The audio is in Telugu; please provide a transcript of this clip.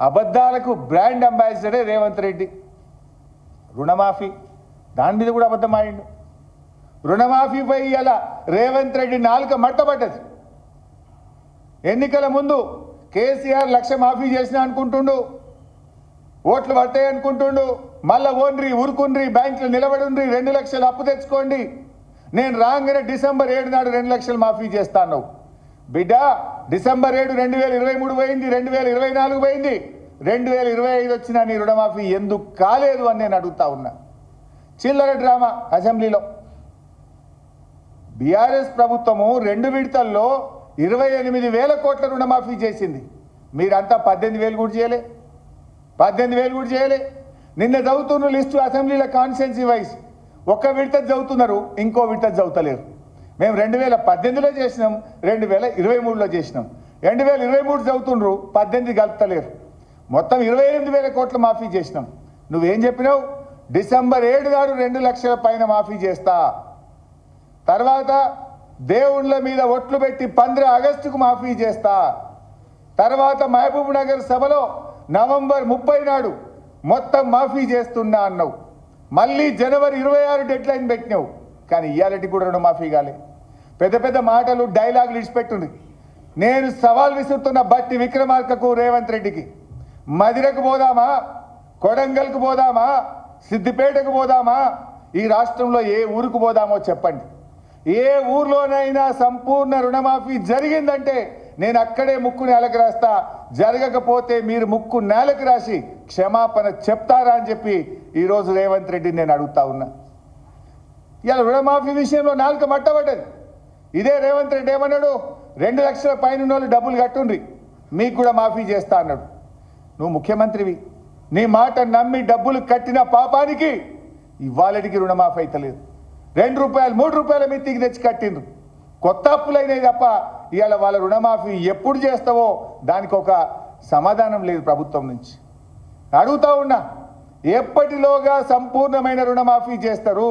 అబద్ధాలకు బ్రాండ్ అంబాసిడరే రేవంత్ రెడ్డి. రుణమాఫీ దాని మీద కూడా అబద్ధం ఆడిండు. రుణమాఫీపై ఇలా రేవంత్ రెడ్డి నాలుక మట్టబడ్డది. ఎన్నికల ముందు కేసీఆర్ 1,00,000 మాఫీ చేసినా అనుకుంటుండు, ఓట్లు పడతాయి అనుకుంటుండు. మళ్ళా ఓన్రి ఉరుకుండ్రి, బ్యాంకులు నిలబడుండ్రి, 2 లక్షలు అప్పు తెచ్చుకోండి, నేను రాగానే డిసెంబర్ 7 నాడు 2 లక్షలు మాఫీ చేస్తాను. బిడ్డ డిసెంబర్ 7 2023 పోయింది, 2024 పోయింది, 2025 వచ్చినా నీ రుణమాఫీ ఎందుకు కాలేదు అని నేను అడుగుతా ఉన్నా. చిల్లర డ్రామా అసెంబ్లీలో. బీఆర్ఎస్ ప్రభుత్వము 2 విడతల్లో 28,000 కోట్ల రుణమాఫీ చేసింది. మీరంతా 18,000 కూడా చేయలే, 18,000 కూడా చేయలే. నిన్న చదువుతున్న లిస్టు అసెంబ్లీలో కాన్స్టిట్యున్సీ వైజ్ ఒక్క విడత చదువుతున్నారు, ఇంకో విడత చదువుతలేరు. మేము 2018లో చేసినాం, 2023లో చేసినాం. 2023 చదువుతుండ్రు, 18 కలుపుతలేరు. మొత్తం 28,000 కోట్ల మాఫీ చేసినాం. నువ్వేం చెప్పినావు? డిసెంబర్ 7 నాడు 2 లక్షల పైన మాఫీ చేస్తా, తర్వాత దేవుళ్ళ మీద ఒట్లు పెట్టి 15 ఆగస్టుకు మాఫీ చేస్తా, తర్వాత మహబూబ్ నగర్ సభలో నవంబర్ 30 నాడు మొత్తం మాఫీ చేస్తున్నా అన్నావు. మళ్ళీ జనవరి 26 డెడ్ లైన్ పెట్టినావు. కానీ ఇయాలటి కూడా రుణమాఫీ కాలే. పెద్ద పెద్ద మాటలు, డైలాగులు ఇచ్చిపెట్టుంది. నేను సవాల్ విసురుతున్న బట్టి విక్రమార్కకు, రేవంత్ రెడ్డికి, మదిరకు పోదామా, కొడంగల్కు పోదామా, సిద్దిపేటకు పోదామా, ఈ రాష్ట్రంలో ఏ ఊరుకు పోదామో చెప్పండి. ఏ ఊర్లోనైనా సంపూర్ణ రుణమాఫీ జరిగిందంటే నేను అక్కడే ముక్కు నేలకు రాస్తా, జరగకపోతే మీరు ముక్కు నేలకు రాసి క్షమాపణ చెప్తారా అని చెప్పి ఈరోజు రేవంత్ రెడ్డిని నేను అడుగుతా ఉన్నా. ఇలా రుణమాఫీ విషయంలో నాలుక మట్టబడ్డది. ఇదే రేవంత్ రెడ్డి ఏమన్నాడు? 2 లక్షల పైన వాళ్ళు డబ్బులు కట్టుండ్రి, మీకు కూడా మాఫీ చేస్తా అన్నాడు. నువ్వు ముఖ్యమంత్రివి, నీ మాట నమ్మి డబ్బులు కట్టిన పాపానికి ఇవాళకి రుణమాఫీ అయితలేదు. 2 రూపాయలు 3 రూపాయల మిత్తికి తెచ్చి కట్టిండ్రు. కొత్త అప్పులైనవి తప్ప ఇవాళ వాళ్ళ రుణమాఫీ ఎప్పుడు చేస్తావో దానికి ఒక సమాధానం లేదు ప్రభుత్వం నుంచి. అడుగుతా ఉన్నా, ఎప్పటిలోగా సంపూర్ణమైన రుణమాఫీ చేస్తారు?